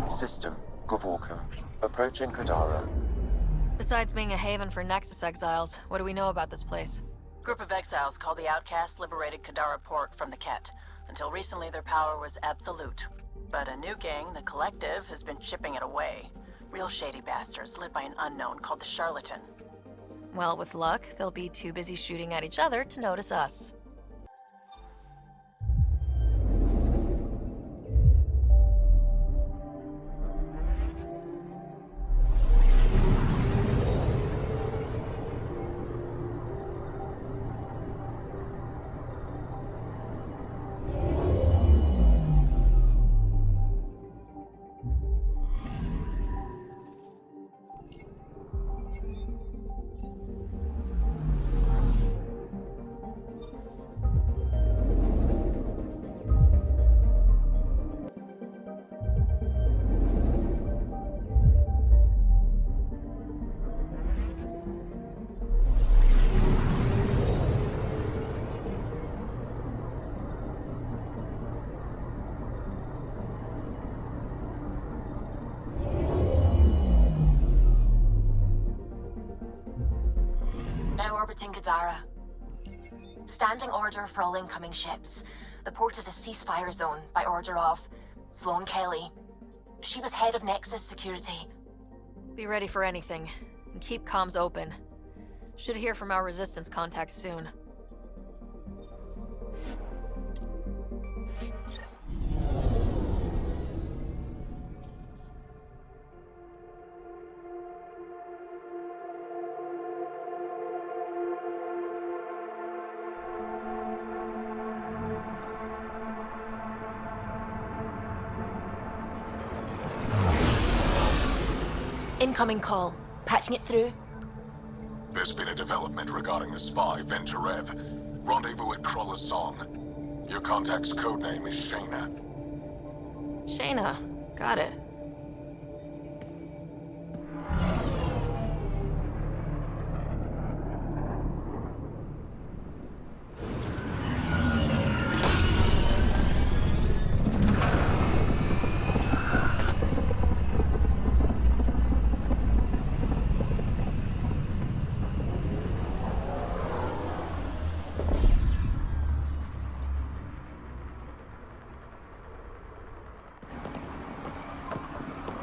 System, Gavorka. Approaching Kadara. Besides being a haven for Nexus exiles, what do we know about this place? Group of exiles called the Outcasts liberated Kadara port from the Ket. Until recently, their power was absolute. But a new gang, the Collective, has been chipping it away. Real shady bastards led by an unknown called the Charlatan. Well, with luck, they'll be too busy shooting at each other to notice us. Now orbiting Kadara. Standing order for all incoming ships. The port is a ceasefire zone by order of Sloane Kelly. She was head of Nexus security. Be ready for anything, and keep comms open. Should hear from our resistance contacts soon. Incoming call. Patching it through. There's been a development regarding the spy, Venturev. Rendezvous at Kroller's Song. Your contact's codename is Shayna. Shayna. Got it.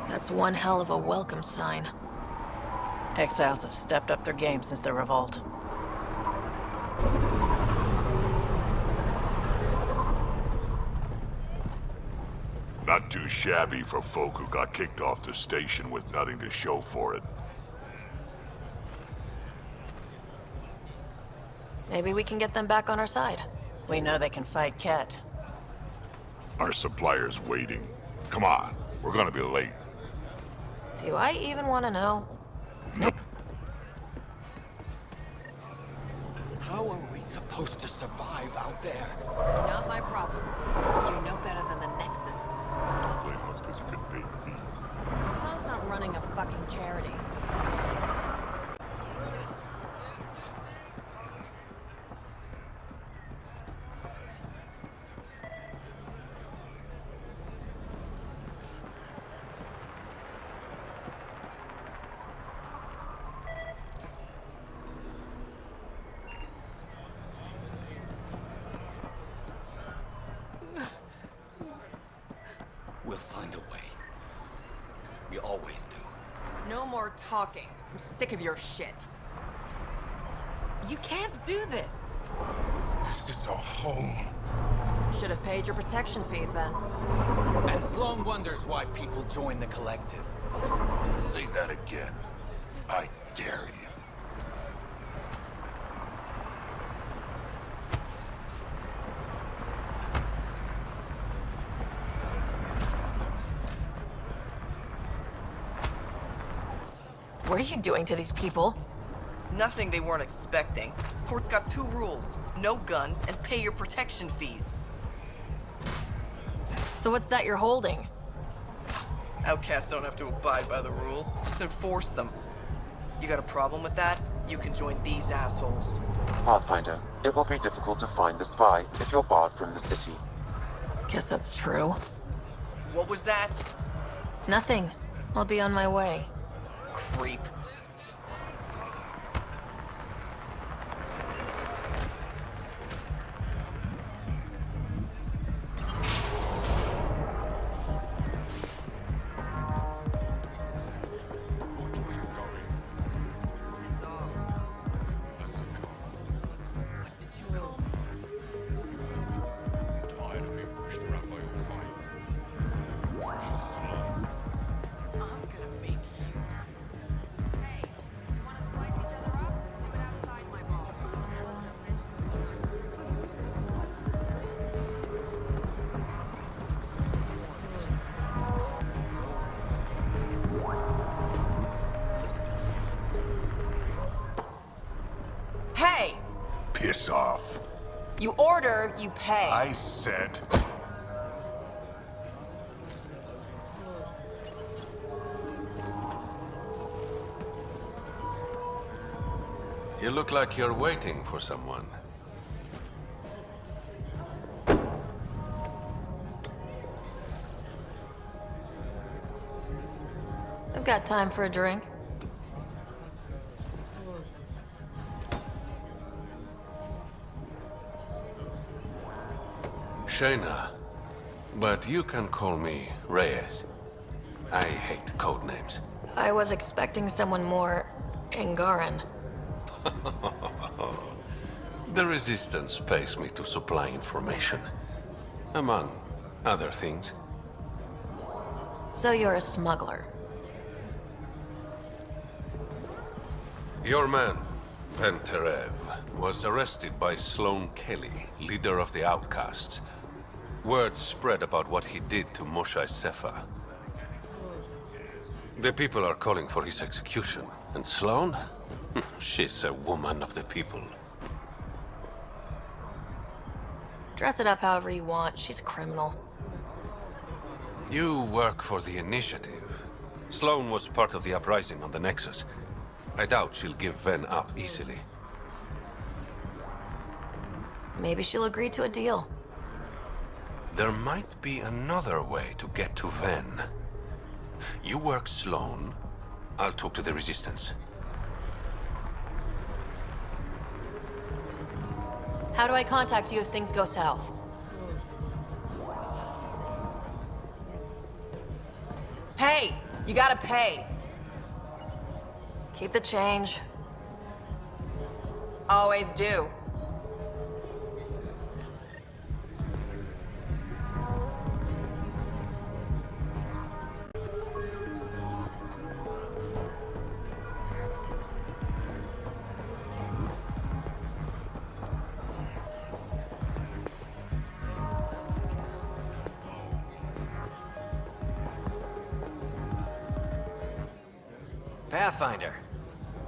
That's one hell of a welcome sign. Exiles have stepped up their game since the revolt. Not too shabby for folk who got kicked off the station with nothing to show for it. Maybe we can get them back on our side. We know they can fight Ket. Our supplier's waiting. Come on, we're gonna be late. Do I even want to know? How are we supposed to survive out there? Not my problem. You know better than the Nexus. Don't blame us because you couldn't pay your fees. Sloan's not running a fucking charity. We'll find a way. We always do. No more talking. I'm sick of your shit. You can't do this. This is our home. Should have paid your protection fees then. And Sloane wonders why people join the Collective. Say that again. I dare you. What are you doing to these people? Nothing they weren't expecting. Port's got 2 rules. No guns and pay your protection fees. So what's that you're holding? Outcasts don't have to abide by the rules, just enforce them. You got a problem with that? You can join these assholes. Pathfinder, it will be difficult to find the spy if you're barred from the city. Guess that's true. What was that? Nothing. I'll be on my way. Creep. Hey! Piss off. You order, you pay. I said... You look like you're waiting for someone. I've got time for a drink. Shayna, but you can call me Reyes. I hate code names. I was expecting someone more Angaran. The Resistance pays me to supply information, among other things. So you're a smuggler. Your man, Venterev, was arrested by Sloane Kelly, leader of the Outcasts. Word spread about what he did to Moshe Sefa. The people are calling for his execution. And Sloane? She's a woman of the people. Dress it up however you want. She's a criminal. You work for the Initiative. Sloane was part of the uprising on the Nexus. I doubt she'll give Ven up easily. Maybe she'll agree to a deal. There might be another way to get to Ven. You work Sloane, I'll talk to the Resistance. How do I contact you if things go south? Hey! You gotta pay. Keep the change. Always do. Pathfinder.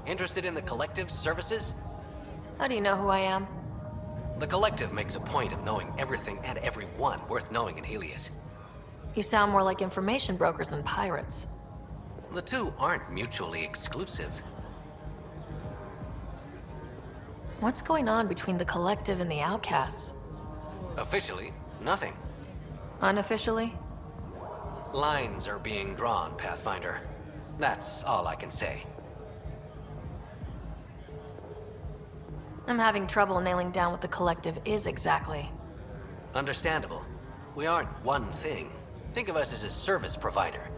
Interested in the Collective's services? How do you know who I am? The Collective makes a point of knowing everything and everyone worth knowing in Helios. You sound more like information brokers than pirates. The two aren't mutually exclusive. What's going on between the Collective and the Outcasts? Officially, nothing. Unofficially? Lines are being drawn, Pathfinder. That's all I can say. I'm having trouble nailing down what the Collective is exactly. Understandable. We aren't one thing. Think of us as a service provider.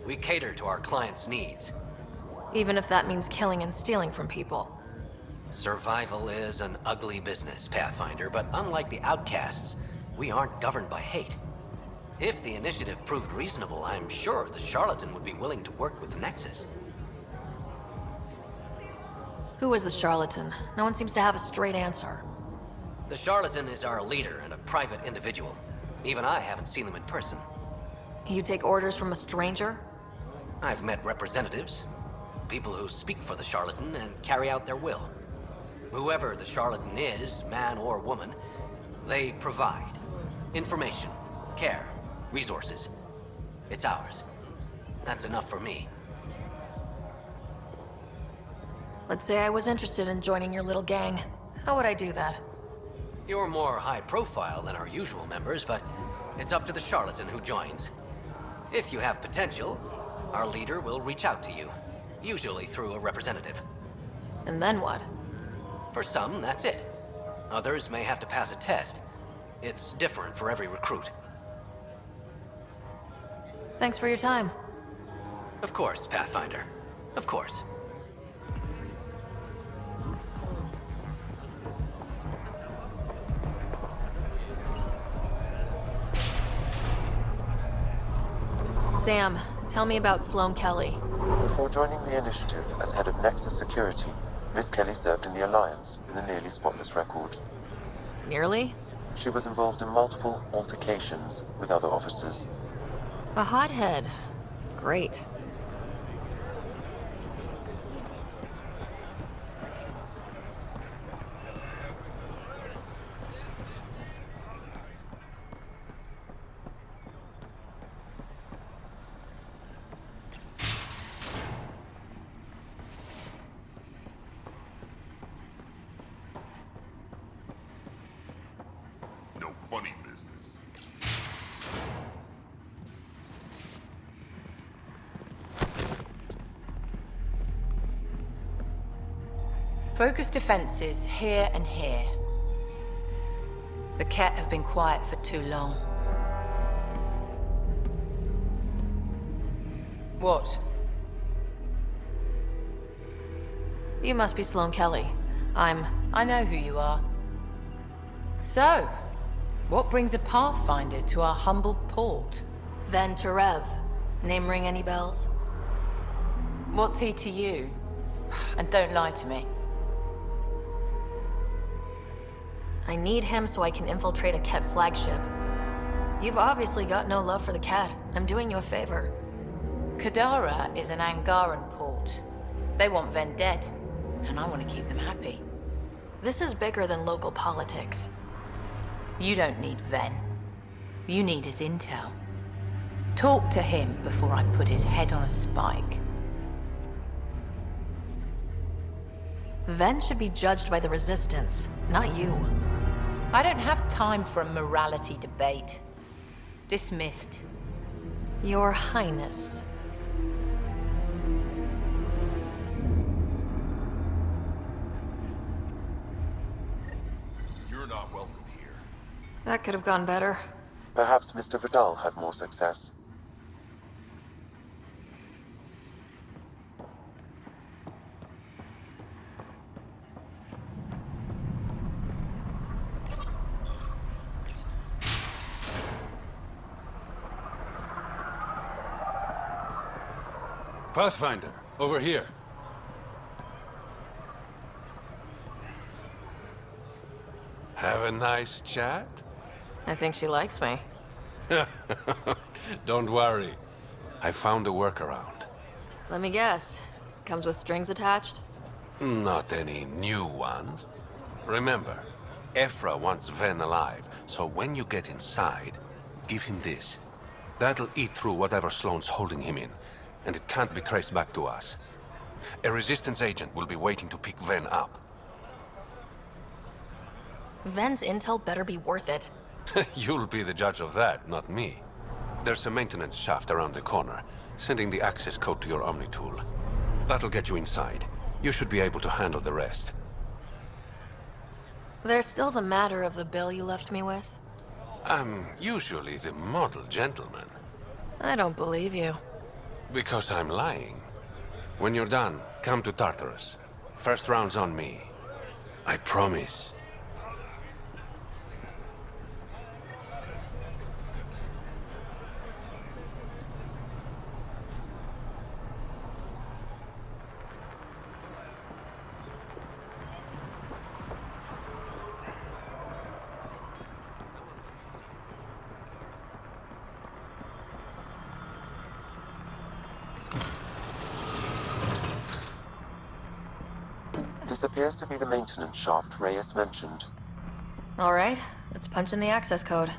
We cater to our clients' needs. Even if that means killing and stealing from people. Survival is an ugly business, Pathfinder, but unlike the Outcasts, we aren't governed by hate. If the initiative proved reasonable, I'm sure the Charlatan would be willing to work with Nexus. Who is the charlatan? No one seems to have a straight answer. The Charlatan is our leader and a private individual. Even I haven't seen them in person. You take orders from a stranger? I've met representatives. people who speak for the charlatan and carry out their will. Whoever the charlatan is, man or woman, they provide information, care, resources. It's ours. That's enough for me. Let's say I was interested in joining your little gang. How would I do that? You're more high profile than our usual members, but it's up to the charlatan who joins. If you have potential, our leader will reach out to you, usually through a representative. And then what? For some, that's it. Others may have to pass a test. It's different for every recruit. Thanks for your time. Of course, Pathfinder. Of course. Sam, tell me about Sloane Kelly. Before joining the initiative as head of Nexus Security, Miss Kelly served in the Alliance with a nearly spotless record. Nearly? She was involved in multiple altercations with other officers. A hothead. Great. No funny business. Focus defenses here and here. The Ket have been quiet for too long. What? You must be Sloane Kelly. I know who you are. So, what brings a Pathfinder to our humble port? Ven Terev. Name ring any bells? What's he to you? And don't lie to me. I need him so I can infiltrate a Ket flagship. You've obviously got no love for the Ket. I'm doing you a favor. Kadara is an Angaran port. They want Ven dead, and I want to keep them happy. This is bigger than local politics. You don't need Ven. You need his intel. Talk to him before I put his head on a spike. Ven should be judged by the Resistance, not you. I don't have time for a morality debate. Dismissed. Your Highness. You're not welcome here. That could have gone better. Perhaps Mr. Vidal had more success. Pathfinder, over here. Have a nice chat? I think she likes me. Don't worry. I found a workaround. Let me guess. Comes with strings attached? Not any new ones. Remember, Ephra wants Ven alive, so when you get inside, give him this. That'll eat through whatever Sloane's holding him in, and it can't be traced back to us. A Resistance agent will be waiting to pick Ven up. Ven's intel better be worth it. You'll be the judge of that, not me. There's a maintenance shaft around the corner, sending the access code to your Omni-tool. That'll get you inside. You should be able to handle the rest. There's still the matter of the bill you left me with. I'm usually the model gentleman. I don't believe you. Because I'm lying. When you're done, come to Tartarus. First round's on me. I promise. This appears to be the maintenance shaft Reyes mentioned. Alright, let's punch in the access code.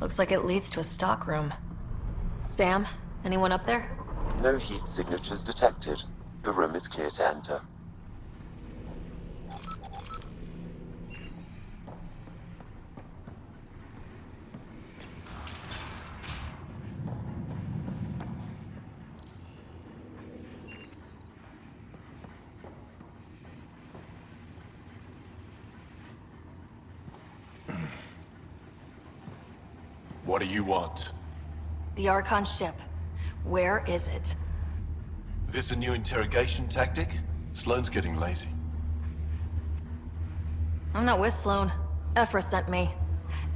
Looks like it leads to a stockroom. Sam, anyone up there? No heat signatures detected. The room is clear to enter. What do you want? The Archon ship. Where is it? This a new interrogation tactic? Sloane's getting lazy. I'm not with Sloane. Ephra sent me.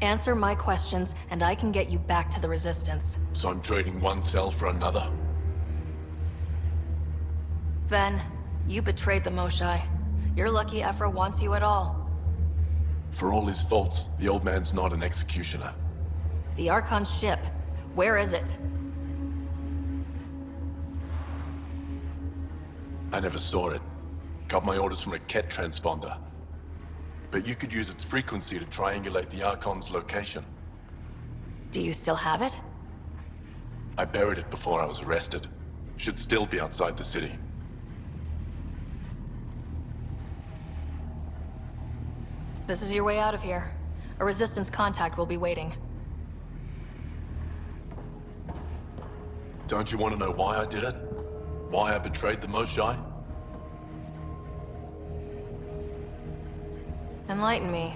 Answer my questions, and I can get you back to the Resistance. So I'm trading one cell for another? Ven, you betrayed the Moshae. You're lucky Ephra wants you at all. For all his faults, the old man's not an executioner. The Archon ship. Where is it? I never saw it. Got my orders from a Ket transponder. But you could use its frequency to triangulate the Archon's location. Do you still have it? I buried it before I was arrested. Should still be outside the city. This is your way out of here. A Resistance contact will be waiting. Don't you want to know why I did it? Why I betrayed the Moshae? Enlighten me.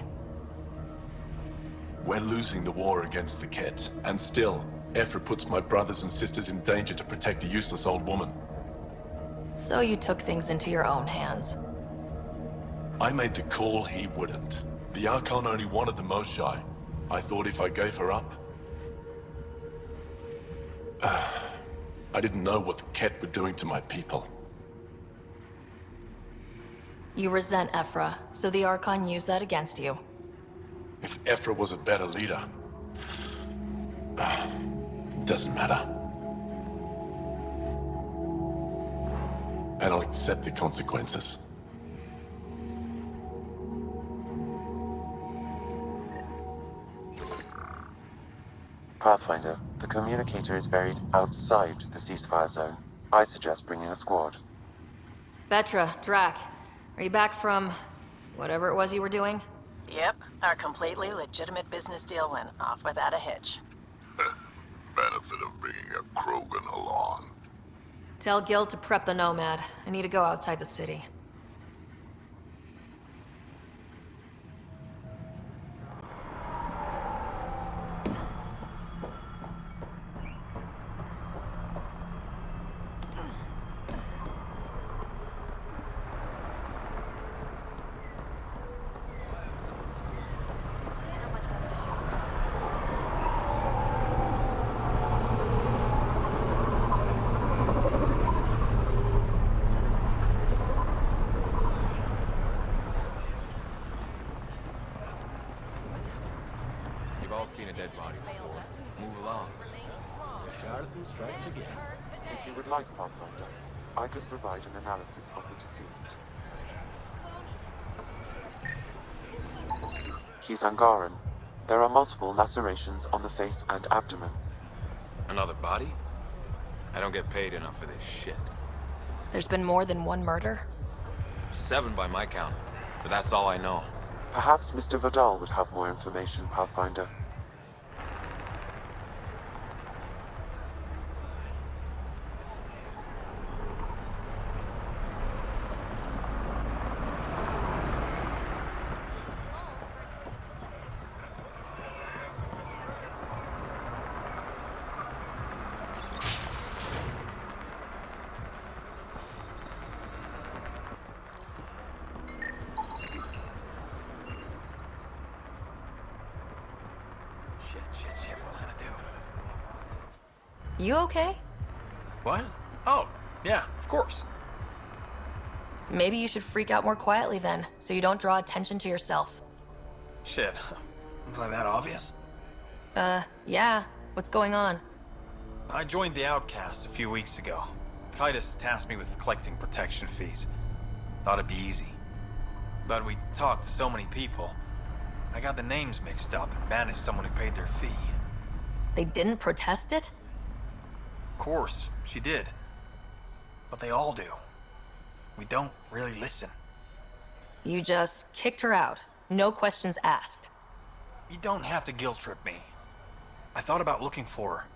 We're losing the war against the Ket, and still, Ephra puts my brothers and sisters in danger to protect a useless old woman. So you took things into your own hands. I made the call he wouldn't. The Archon only wanted the Moshae. I thought if I gave her up... I didn't know what the Ket were doing to my people. You resent Ephra, so the Archon used that against you. If Ephra was a better leader... it doesn't matter. And I'll accept the consequences. Pathfinder, the communicator is buried outside the ceasefire zone. I suggest bringing a squad. Vetra, Drac, are you back from... whatever it was you were doing? Yep, our completely legitimate business deal went off without a hitch. Benefit of bringing a Krogan along. Tell Gil to prep the Nomad. I need to go outside the city. Seen a dead body before. Move along. The charlatan strikes again. If you would like, Pathfinder, I could provide an analysis of the deceased. He's Angaran. There are multiple lacerations on the face and abdomen. Another body? I don't get paid enough for this shit. There's been more than one murder? 7 by my count, but that's all I know. Perhaps Mr. Vidal would have more information, Pathfinder. Shit, what am I gonna do? You okay? What? Oh, yeah, of course. Maybe you should freak out more quietly then, so you don't draw attention to yourself. Shit, was I that obvious? Yeah. What's going on? I joined the Outcasts a few weeks ago. Titus tasked me with collecting protection fees. Thought it'd be easy. But we talked to so many people. I got the names mixed up and banished someone who paid their fee. They didn't protest it? Of course, she did. But they all do. We don't really listen. You just kicked her out. No questions asked. You don't have to guilt trip me. I thought about looking for her,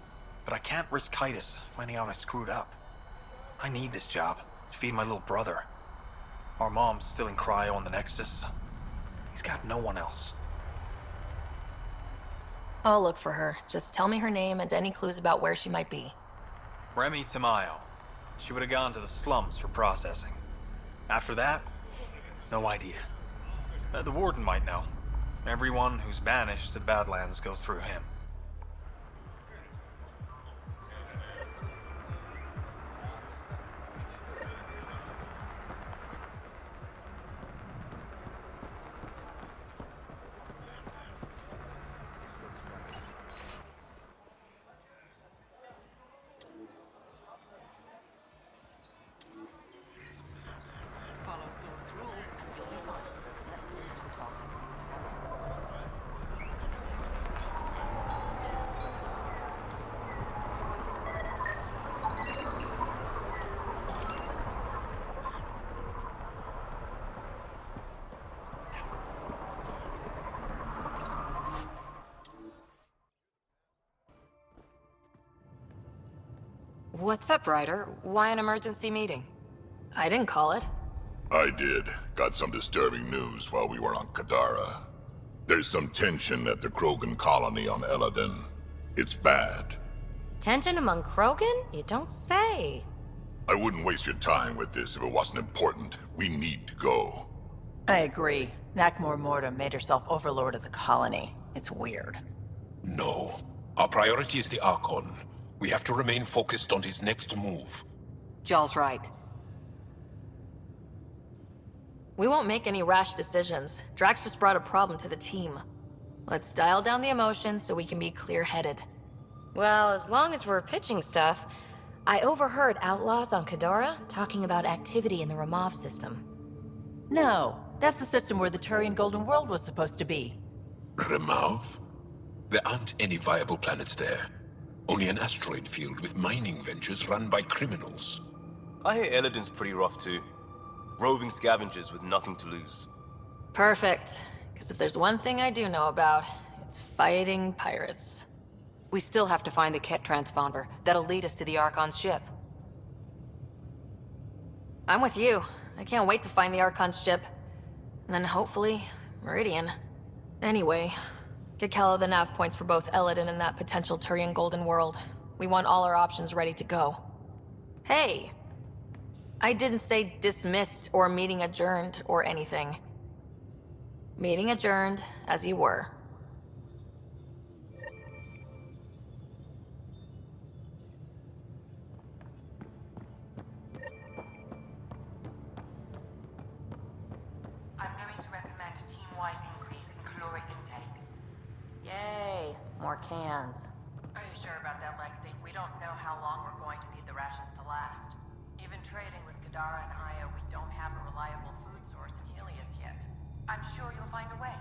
but I can't risk Titus finding out I screwed up. I need this job to feed my little brother. Our mom's still in cryo on the Nexus. He's got no one else. I'll look for her. Just tell me her name and any clues about where she might be. Remy Tamayo. She would have gone to the slums for processing. After that, no idea. The warden might know. Everyone who's banished to the Badlands goes through him. Follow Sloane's rules and you'll be fine. Let me do the talking. What's up, Ryder? Why an emergency meeting? I didn't call it. I did. Got some disturbing news while we were on Kadara. There's some tension at the Krogan colony on Eladin. It's bad. Tension among Krogan? You don't say. I wouldn't waste your time with this if it wasn't important. We need to go. I agree. Nakmor Morta made herself overlord of the colony. It's weird. No. Our priority is the Archon. We have to remain focused on his next move. Jall's right. We won't make any rash decisions. Drax just brought a problem to the team. Let's dial down the emotions so we can be clear-headed. Well, as long as we're pitching stuff, I overheard outlaws on Kadara talking about activity in the Ramov system. No, that's the system where the Turian Golden World was supposed to be. Remov? There aren't any viable planets there. Only an asteroid field with mining ventures run by criminals. I hear Eladin's pretty rough too. Roving scavengers with nothing to lose. Perfect. Because if there's one thing I do know about, it's fighting pirates. We still have to find the Ket transponder. That'll lead us to the Archon's ship. I'm with you. I can't wait to find the Archon's ship. And then hopefully, Meridian. Anyway, get Callow the nav points for both Eladin and that potential Turian Golden World. We want all our options ready to go. Hey! I didn't say dismissed or meeting adjourned or anything. Meeting adjourned, as you were. I'm going to recommend a team-wide increase in caloric intake. Yay, more cans. Are you sure about that, Lexi? We don't know how long we're going to need the rations to last. Even trading with Kadara and Io, we don't have a reliable food source in Helios yet. I'm sure you'll find a way.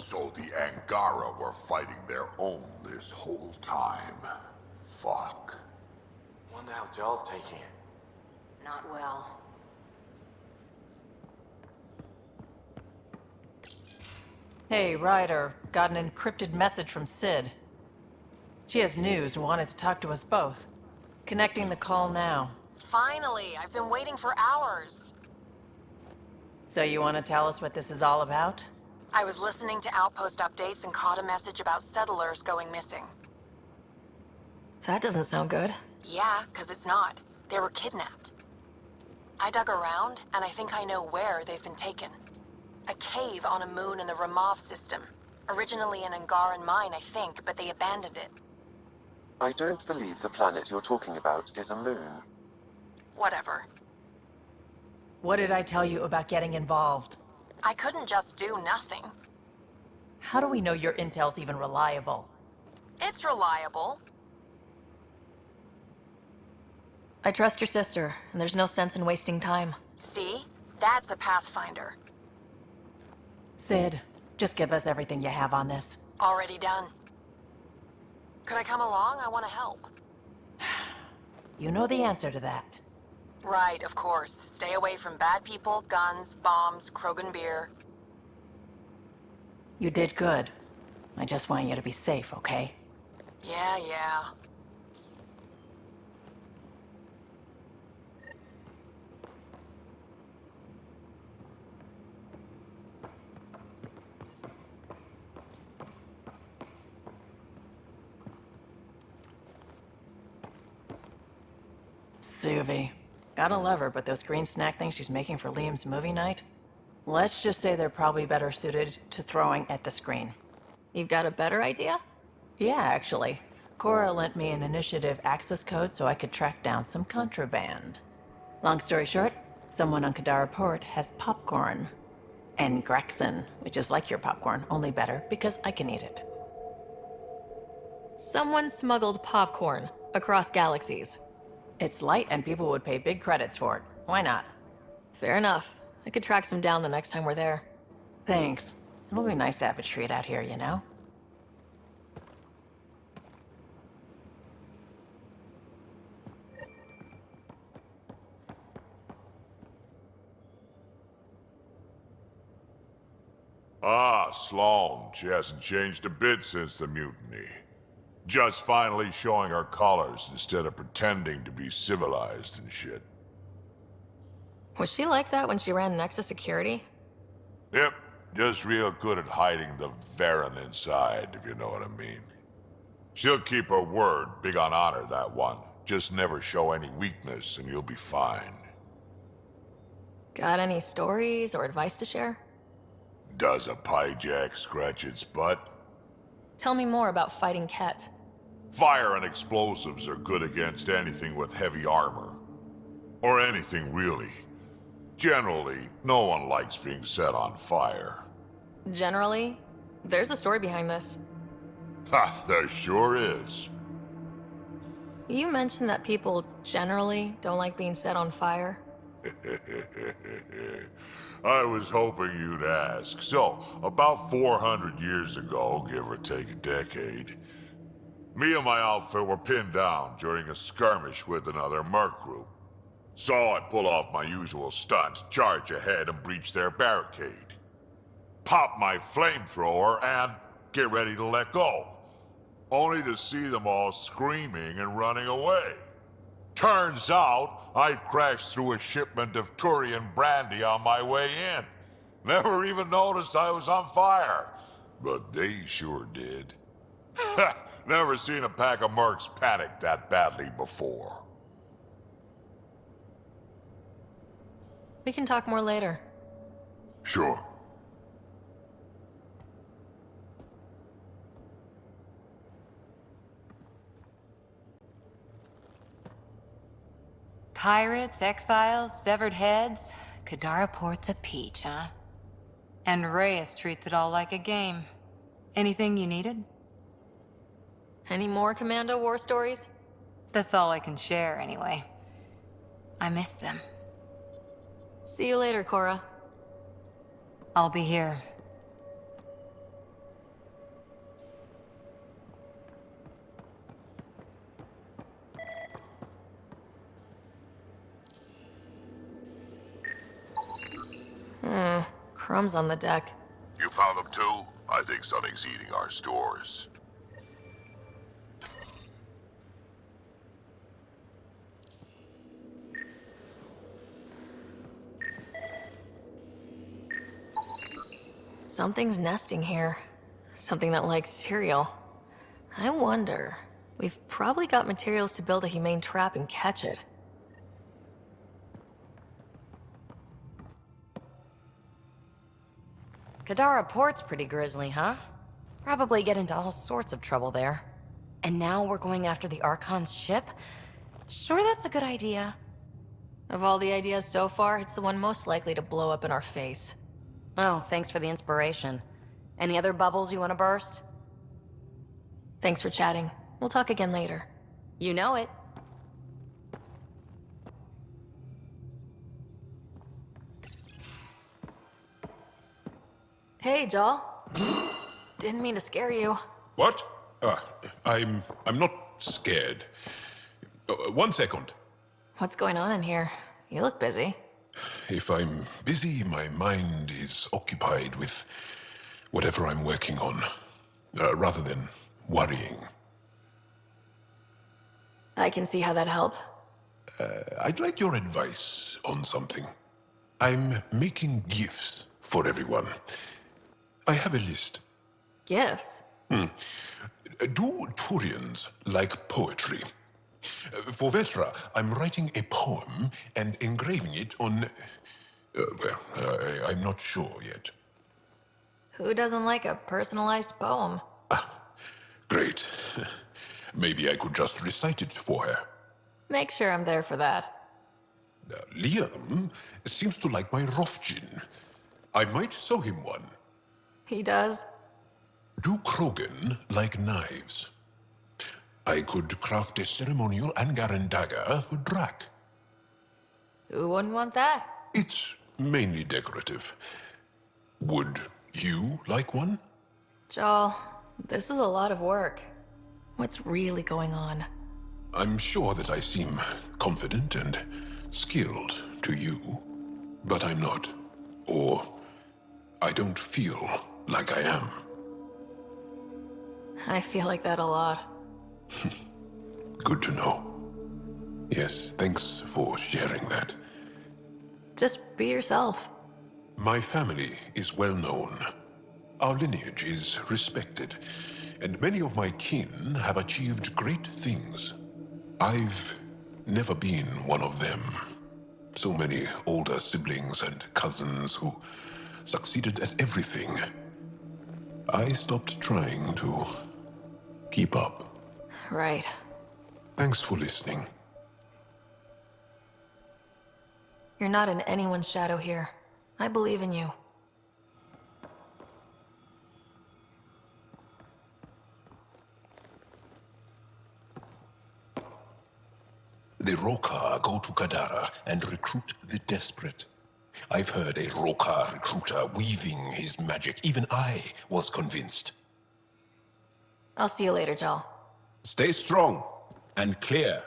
So the Angara were fighting their own this whole time. Fuck. Wonder how Jarl's taking it. Not well. Hey, Ryder. Got an encrypted message from Sid. She has news and wanted to talk to us both. Connecting the call now. Finally, I've been waiting for hours. So you want to tell us what this is all about? I was listening to Outpost updates and caught a message about settlers going missing. That doesn't sound good. Yeah, 'cause it's not. They were kidnapped. I dug around, and I think I know where they've been taken. A cave on a moon in the Ramov system. Originally an Angaran mine, I think, but they abandoned it. I don't believe the planet you're talking about is a moon. Whatever. What did I tell you about getting involved? I couldn't just do nothing. How do we know your intel's even reliable? It's reliable. I trust your sister, and there's no sense in wasting time. See? That's a Pathfinder. Sid, just give us everything you have on this. Already done. Could I come along? I want to help. You know the answer to that. Right, of course. Stay away from bad people, guns, bombs, Krogan beer. You did good. I just want you to be safe, okay? Yeah. Suvi. Gotta love her, but those green snack things she's making for Liam's movie night? Let's just say they're probably better suited to throwing at the screen. You've got a better idea? Yeah, actually. Cora lent me an initiative access code so I could track down some contraband. Long story short, someone on Kadara Port has popcorn. And Grexon, which is like your popcorn, only better because I can eat it. Someone smuggled popcorn across galaxies. It's light and people would pay big credits for it. Why not? Fair enough. I could track some down the next time we're there. Thanks. It'll be nice to have a treat out here, you know? Ah, Sloane. She hasn't changed a bit since the mutiny. Just finally showing her colors instead of pretending to be civilized and shit. Was she like that when she ran Nexus security? Yep, just real good at hiding the Varen inside, if you know what I mean. She'll keep her word, big on honor, that one. Just never show any weakness and you'll be fine. Got any stories or advice to share? Does a pyjak scratch its butt? Tell me more about fighting Ket. Fire and explosives are good against anything with heavy armor. Or anything, really. Generally, no one likes being set on fire. Generally? There's a story behind this. Ha, there sure is. You mentioned that people generally don't like being set on fire. I was hoping you'd ask. So, about 400 years ago, give or take a decade, me and my outfit were pinned down during a skirmish with another merc group. So I pull off my usual stunts, charge ahead and breach their barricade. Pop my flamethrower and get ready to let go. Only to see them all screaming and running away. Turns out, I'd crashed through a shipment of Turian brandy on my way in. Never even noticed I was on fire. But they sure did. Never seen a pack of mercs panic that badly before. We can talk more later. Sure. Pirates, exiles, severed heads. Kadara Port's a peach, huh? And Reyes treats it all like a game. Anything you needed? Any more Commando war stories? That's all I can share, anyway. I miss them. See you later, Cora. I'll be here. Crumbs on the deck. You found them too? I think something's eating our stores. Something's nesting here. Something that likes cereal. I wonder. We've probably got materials to build a humane trap and catch it. Kadara Port's pretty grisly, huh? Probably get into all sorts of trouble there. And now we're going after the Archon's ship? Sure that's a good idea. Of all the ideas so far, it's the one most likely to blow up in our face. Oh, thanks for the inspiration. Any other bubbles you want to burst? Thanks for chatting. We'll talk again later. You know it. Hey, Joel. Didn't mean to scare you. What? I'm not scared. One second. What's going on in here? You look busy. If I'm busy, my mind is occupied with whatever I'm working on, rather than worrying. I can see how that'd help. I'd like your advice on something. I'm making gifts for everyone. I have a list. Gifts? Do Turians like poetry? For Vetra, I'm writing a poem and engraving it on... I'm not sure yet. Who doesn't like a personalized poem? Great. Maybe I could just recite it for her. Make sure I'm there for that. Liam seems to like my Rofgin. I might sew him one. He does? Do Krogan like knives? I could craft a ceremonial Angaran dagger for Drac. Who wouldn't want that? It's mainly decorative. Would you like one? Joel, this is a lot of work. What's really going on? I'm sure that I seem confident and skilled to you, but I'm not. Or I don't feel like I am. I feel like that a lot. Good to know. Yes, thanks for sharing that. Just be yourself. My family is well known. Our lineage is respected, and many of my kin have achieved great things. I've never been one of them. So many older siblings and cousins who succeeded at everything. I stopped trying to keep up. Right. Thanks for listening. You're not in anyone's shadow here. I believe in you. The Rokar go to Kadara and recruit the desperate. I've heard a Rokar recruiter weaving his magic. Even I was convinced. I'll see you later, Joel. Stay strong and clear.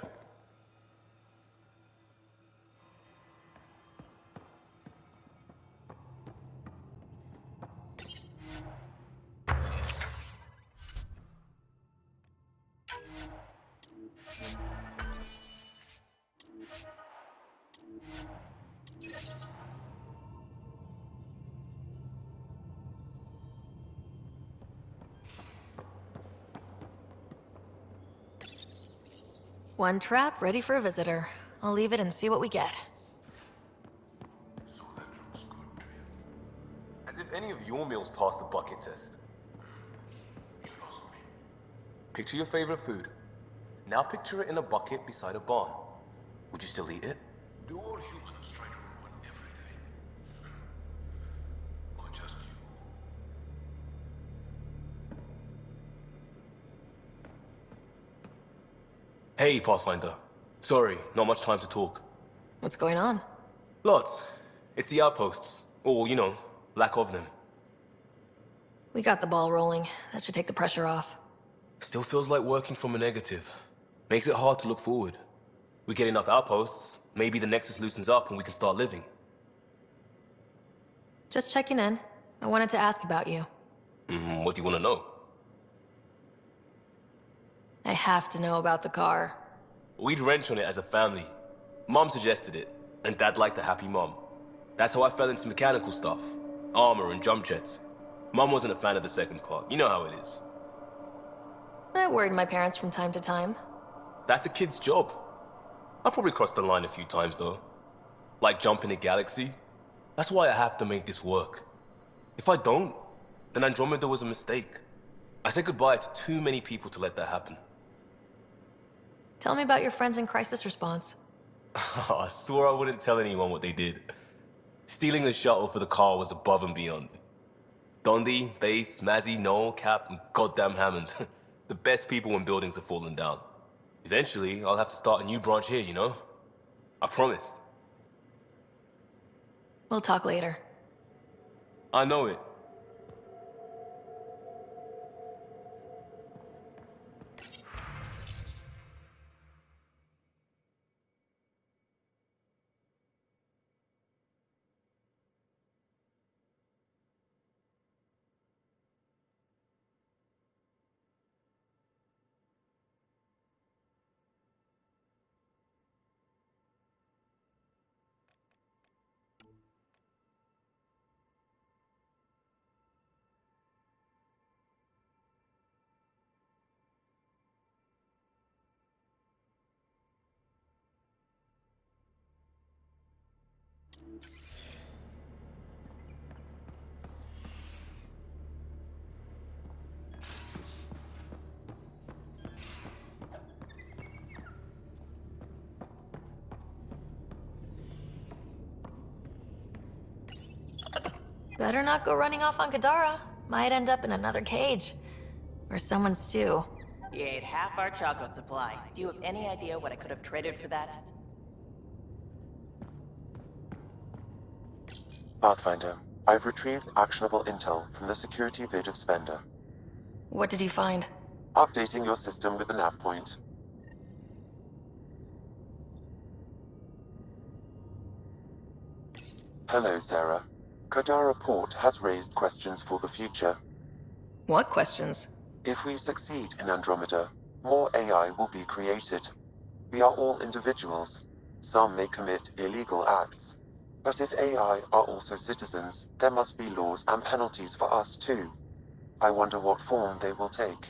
One trap ready for a visitor. I'll leave it and see what we get. As if any of your meals passed the bucket test. Picture your favorite food. Now picture it in a bucket beside a barn. Would you still eat it? Do all humans try to ruin everything? Or just you? Hey, Pathfinder. Sorry, not much time to talk. What's going on? Lots. It's the outposts. Or, you know, lack of them. We got the ball rolling. That should take the pressure off. Still feels like working from a negative. Makes it hard to look forward. We get enough outposts, maybe the Nexus loosens up and we can start living. Just checking in. I wanted to ask about you. What do you want to know? I have to know about the car. We'd wrench on it as a family. Mom suggested it, and Dad liked a happy mom. That's how I fell into mechanical stuff. Armor and jump jets. Mom wasn't a fan of the second part. You know how it is. I worried my parents from time to time. That's a kid's job. I probably crossed the line a few times, though. Like jumping a galaxy. That's why I have to make this work. If I don't, then Andromeda was a mistake. I said goodbye to too many people to let that happen. Tell me about your friends in crisis response. I swore I wouldn't tell anyone what they did. Stealing the shuttle for the car was above and beyond. Dondi, Base, Mazzy, Noel, Cap, and goddamn Hammond. The best people when buildings are falling down. Eventually, I'll have to start a new branch here, you know? I promised. We'll talk later. I know it. Better not go running off on Kadara. Might end up in another cage. Or someone's stew. You ate half our chocolate supply. Do you have any idea what I could have traded for that? Pathfinder, I've retrieved actionable intel from the security vid of Spender. What did you find? Updating your system with the nav point. Hello, Sarah. Kadara Port has raised questions for the future. What questions? If we succeed in Andromeda, more AI will be created. We are all individuals. Some may commit illegal acts. But if AI are also citizens, there must be laws and penalties for us too. I wonder what form they will take.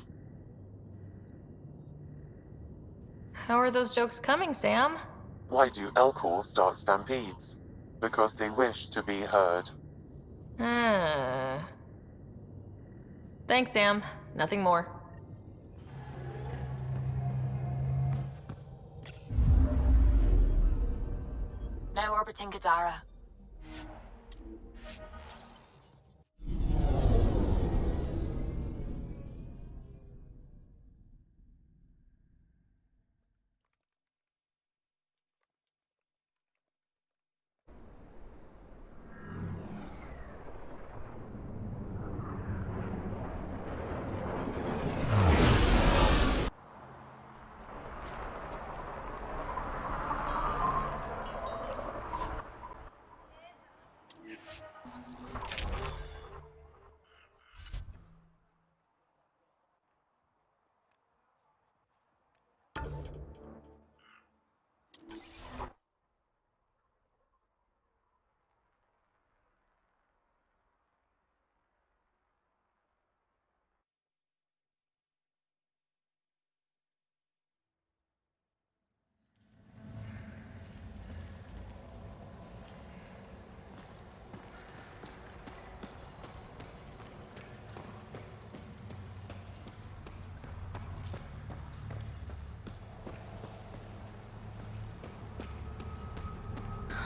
How are those jokes coming, Sam? Why do Elcor start stampedes? Because they wish to be heard. Thanks, Sam. Nothing more. Now orbiting Kadara.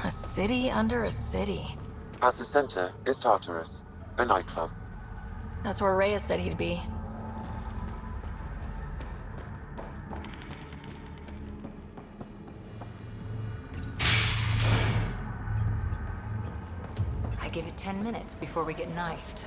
A city under a city. At the center is Tartarus, a nightclub. That's where Reyes said he'd be. I give it 10 minutes before we get knifed.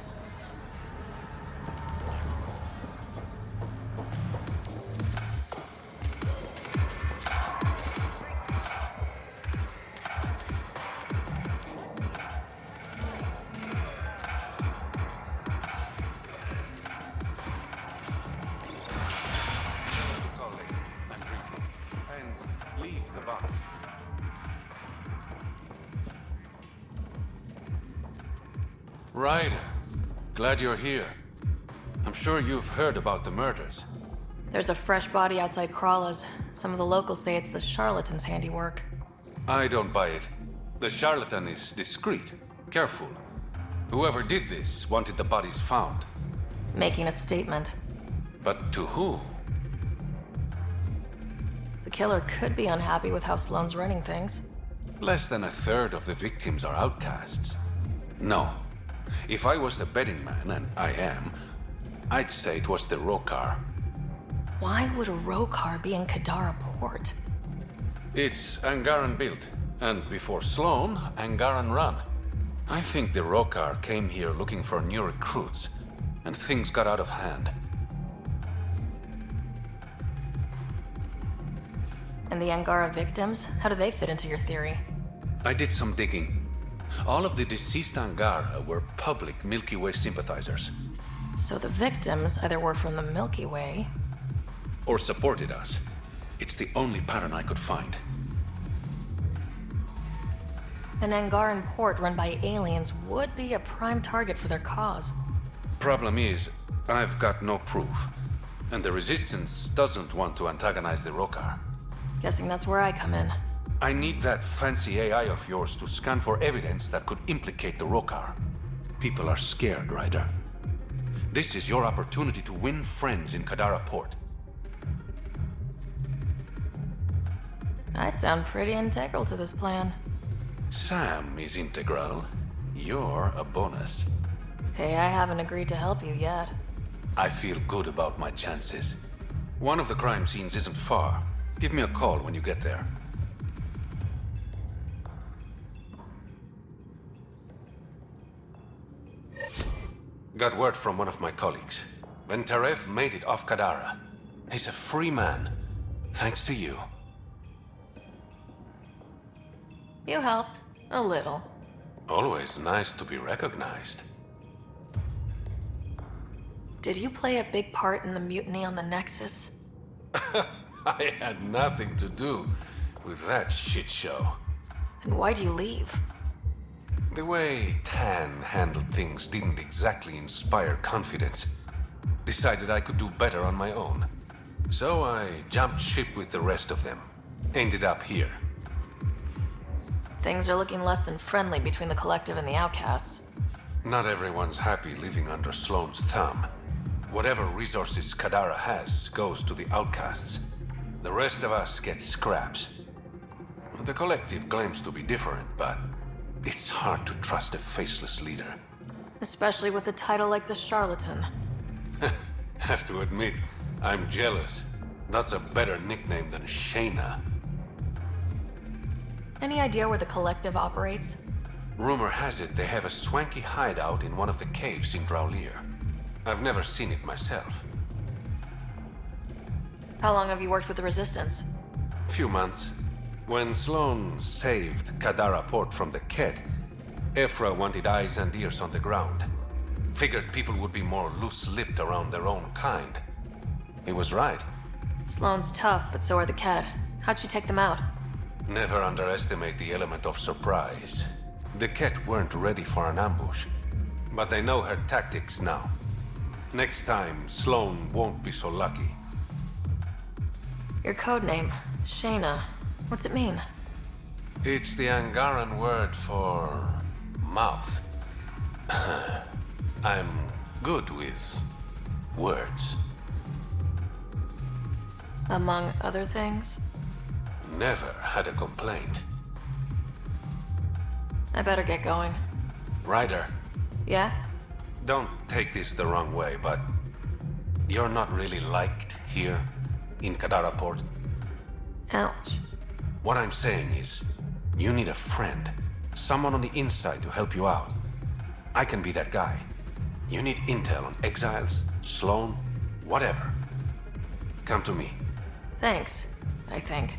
Ryder, glad you're here. I'm sure you've heard about the murders. There's a fresh body outside Krala's. Some of the locals say it's the charlatan's handiwork. I don't buy it. The charlatan is discreet, careful. Whoever did this wanted the bodies found. Making a statement. But to who? The killer could be unhappy with how Sloane's running things. Less than a third of the victims are outcasts. No. If I was the betting man, and I am, I'd say it was the Rokar. Why would a Rokar be in Kadara port? It's Angaran built, and before Sloane, Angaran run. I think the Rokar came here looking for new recruits, and things got out of hand. And the Angara victims? How do they fit into your theory? I did some digging. All of the deceased Angara were public Milky Way sympathizers. So the victims either were from the Milky Way... or supported us. It's the only pattern I could find. An Angaran port run by aliens would be a prime target for their cause. Problem is, I've got no proof. And the Resistance doesn't want to antagonize the Rokar. Guessing that's where I come in. I need that fancy AI of yours to scan for evidence that could implicate the Rokar. People are scared, Ryder. This is your opportunity to win friends in Kadara port. I sound pretty integral to this plan. Sam is integral. You're a bonus. Hey, I haven't agreed to help you yet. I feel good about my chances. One of the crime scenes isn't far. Give me a call when you get there. Got word from one of my colleagues. Ventarev made it off Kadara. He's a free man. Thanks to you. You helped. A little. Always nice to be recognized. Did you play a big part in the mutiny on the Nexus? I had nothing to do with that shit show. Then why'd you leave? The way Tan handled things didn't exactly inspire confidence. Decided I could do better on my own. So I jumped ship with the rest of them. Ended up here. Things are looking less than friendly between the Collective and the Outcasts. Not everyone's happy living under Sloane's thumb. Whatever resources Kadara has goes to the Outcasts. The rest of us get scraps. The Collective claims to be different, but it's hard to trust a faceless leader. Especially with a title like the Charlatan. Have to admit, I'm jealous. That's a better nickname than Shayna. Any idea where the Collective operates? Rumor has it they have a swanky hideout in one of the caves in Draulir. I've never seen it myself. How long have you worked with the Resistance? Few months. When Sloane saved Kadara port from the Ket, Ephra wanted eyes and ears on the ground. Figured people would be more loose-lipped around their own kind. He was right. Sloane's tough, but so are the Ket. How'd you take them out? Never underestimate the element of surprise. The Ket weren't ready for an ambush, but they know her tactics now. Next time, Sloane won't be so lucky. Your codename, Shayna. What's it mean? It's the Angaran word for mouth. I'm good with words. Among other things? Never had a complaint. I better get going. Ryder, Yeah? don't take this the wrong way, but you're not really liked here in Kadara port. Ouch. What I'm saying is, you need a friend. Someone on the inside to help you out. I can be that guy. You need intel on exiles, Sloane, whatever. Come to me. Thanks, I think.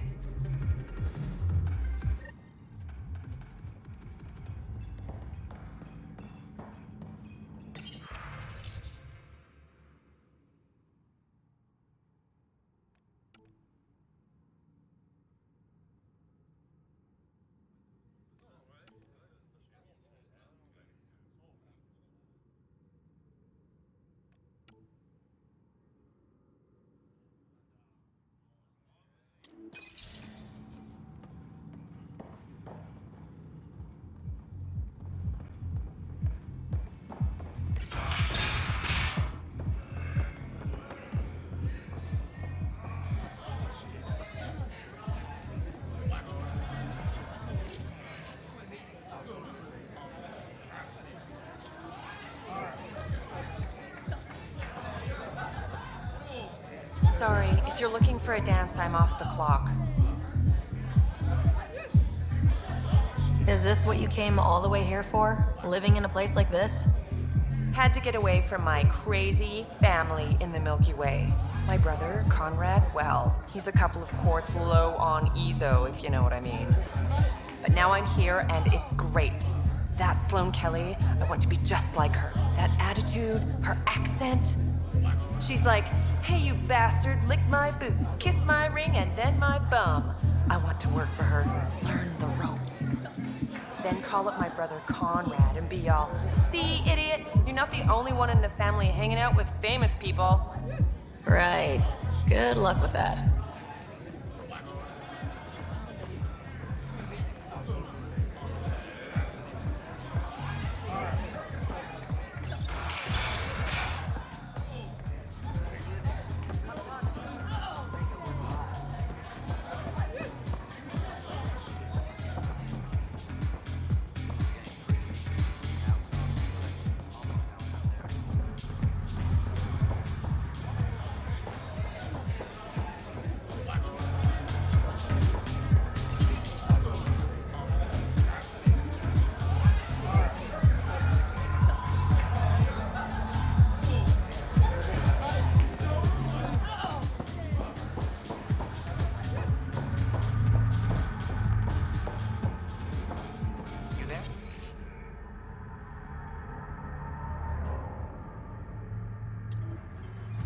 Sorry, if you're looking for a dance, I'm off the clock. Is this what you came all the way here for? Living in a place like this? Had to get away from my crazy family in the Milky Way. My brother, Conrad, well, he's a couple of quarts low on EZO, if you know what I mean. But now I'm here, and it's great. That Sloane Kelly, I want to be just like her. That attitude, her accent. She's like, hey, you bastard, lick my boots, kiss my ring, and then my bum. I want to work for her, learn the ropes. Then call up my brother Conrad and be all, see, idiot, you're not the only one in the family hanging out with famous people. Right. Good luck with that.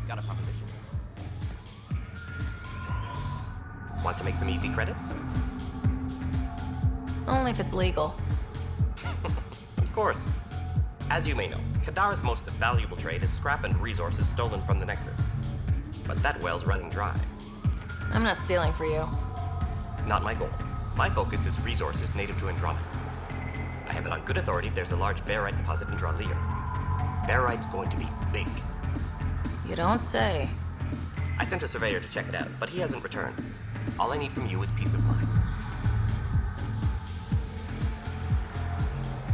Got a proposition. Want to make some easy credits? Only if it's legal. Of course. As you may know, Kadara's most valuable trade is scrap and resources stolen from the Nexus. But that well's running dry. I'm not stealing for you. Not my goal. My focus is resources native to Andromeda. I have it on good authority there's a large barite deposit in Dralier. Barite's going to be big. You don't say. I sent a surveyor to check it out, but he hasn't returned. All I need from you is peace of mind.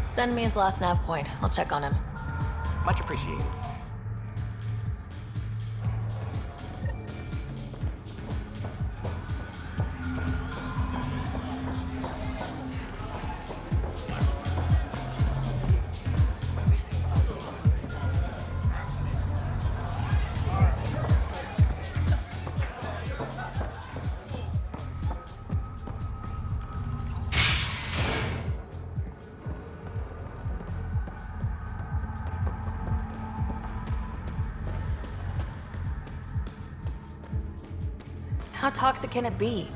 Send me his last nav point. I'll check on him. Much appreciated. How toxic can it be?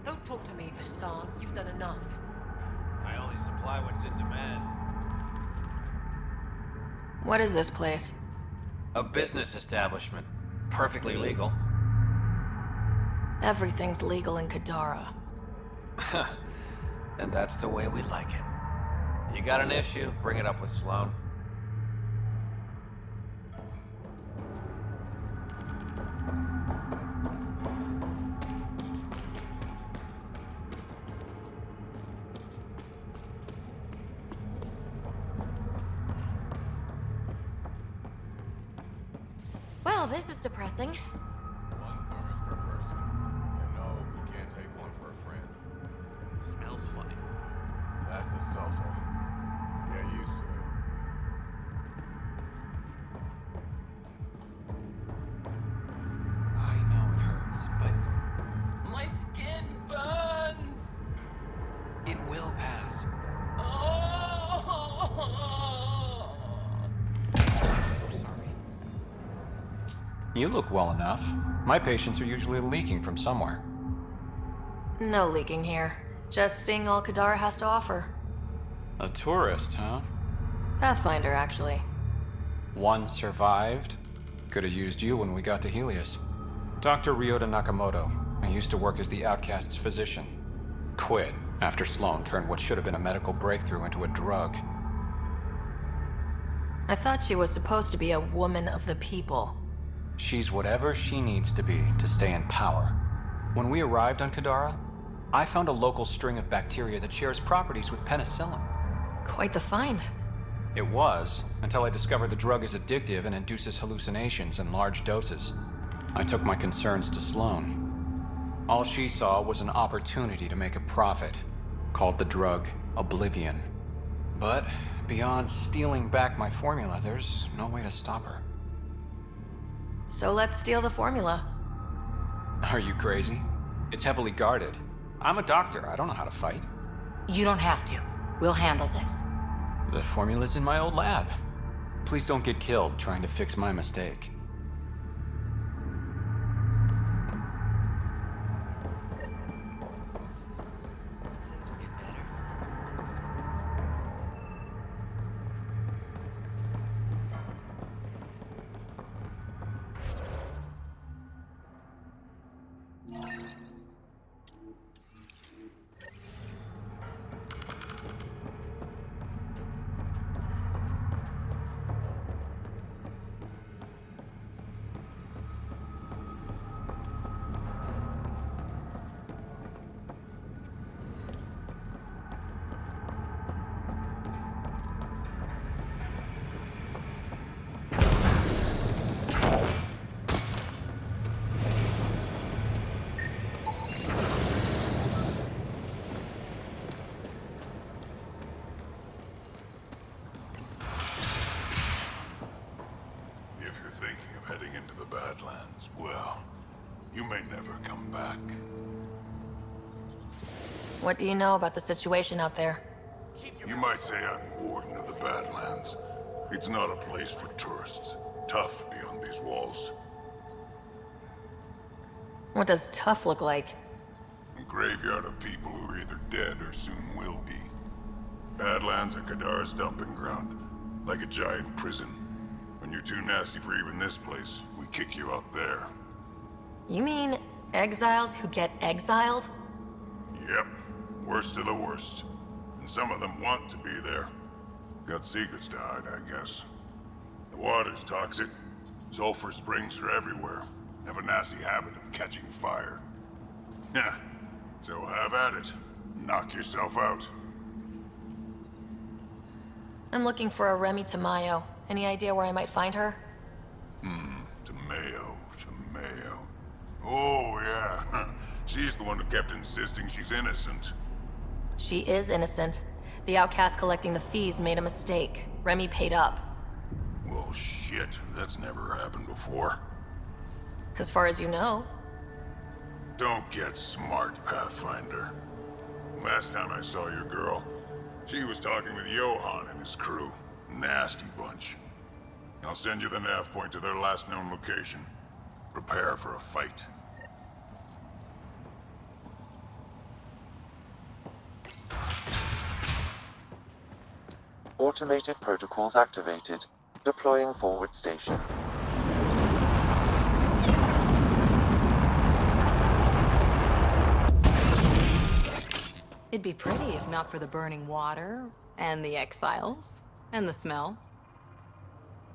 Don't talk to me, Vassan. You've done enough. I only supply what's in demand. What is this place? A business establishment. Perfectly legal. Everything's legal in Kadara. And that's the way we like it. You got an issue, bring it up with Sloane. Well, this is depressing. 1 thermos per person. And no, you can't take one for a friend. Smells funny. That's the sulfur. Get used to it. You look well enough. My patients are usually leaking from somewhere. No leaking here. Just seeing all Kadara has to offer. A tourist, huh? Pathfinder, actually. One survived. Could have used you when we got to Helios. Dr. Ryota Nakamoto. I used to work as the Outcast's physician. Quit after Sloan turned what should have been a medical breakthrough into a drug. I thought she was supposed to be a woman of the people. She's whatever she needs to be to stay in power. When we arrived on Kadara, I found a local string of bacteria that shares properties with penicillin. Quite the find. It was, until I discovered the drug is addictive and induces hallucinations in large doses. I took my concerns to Sloan. All she saw was an opportunity to make a profit, called the drug Oblivion. But beyond stealing back my formula, there's no way to stop her. So let's steal the formula. Are you crazy? It's heavily guarded. I'm a doctor. I don't know how to fight. You don't have to. We'll handle this. The formula's in my old lab. Please don't get killed trying to fix my mistake. Badlands, well, you may never come back. What do you know about the situation out there? You might say I'm warden of the Badlands. It's not a place for tourists. Tough beyond these walls. What does tough look like? A graveyard of people who are either dead or soon will be. Badlands are Kadara's dumping ground. Like a giant prison. When you're too nasty for even this place, we kick you out there. You mean exiles who get exiled? Yep. Worst of the worst. And some of them want to be there. Got secrets to hide, I guess. The water's toxic. Sulfur springs are everywhere. Have a nasty habit of catching fire. Yeah. So have at it. Knock yourself out. I'm looking for a Remy Tamayo. Any idea where I might find her? Tamayo. Oh, yeah. She's the one who kept insisting she's innocent. She is innocent. The outcast collecting the fees made a mistake. Remy paid up. Well, shit. That's never happened before. As far as you know. Don't get smart, Pathfinder. Last time I saw your girl, she was talking with Johan and his crew. Nasty bunch. I'll send you the nav point to their last known location. Prepare for a fight. Automated protocols activated. Deploying forward station. It'd be pretty if not for the burning water, and the exiles, and the smell.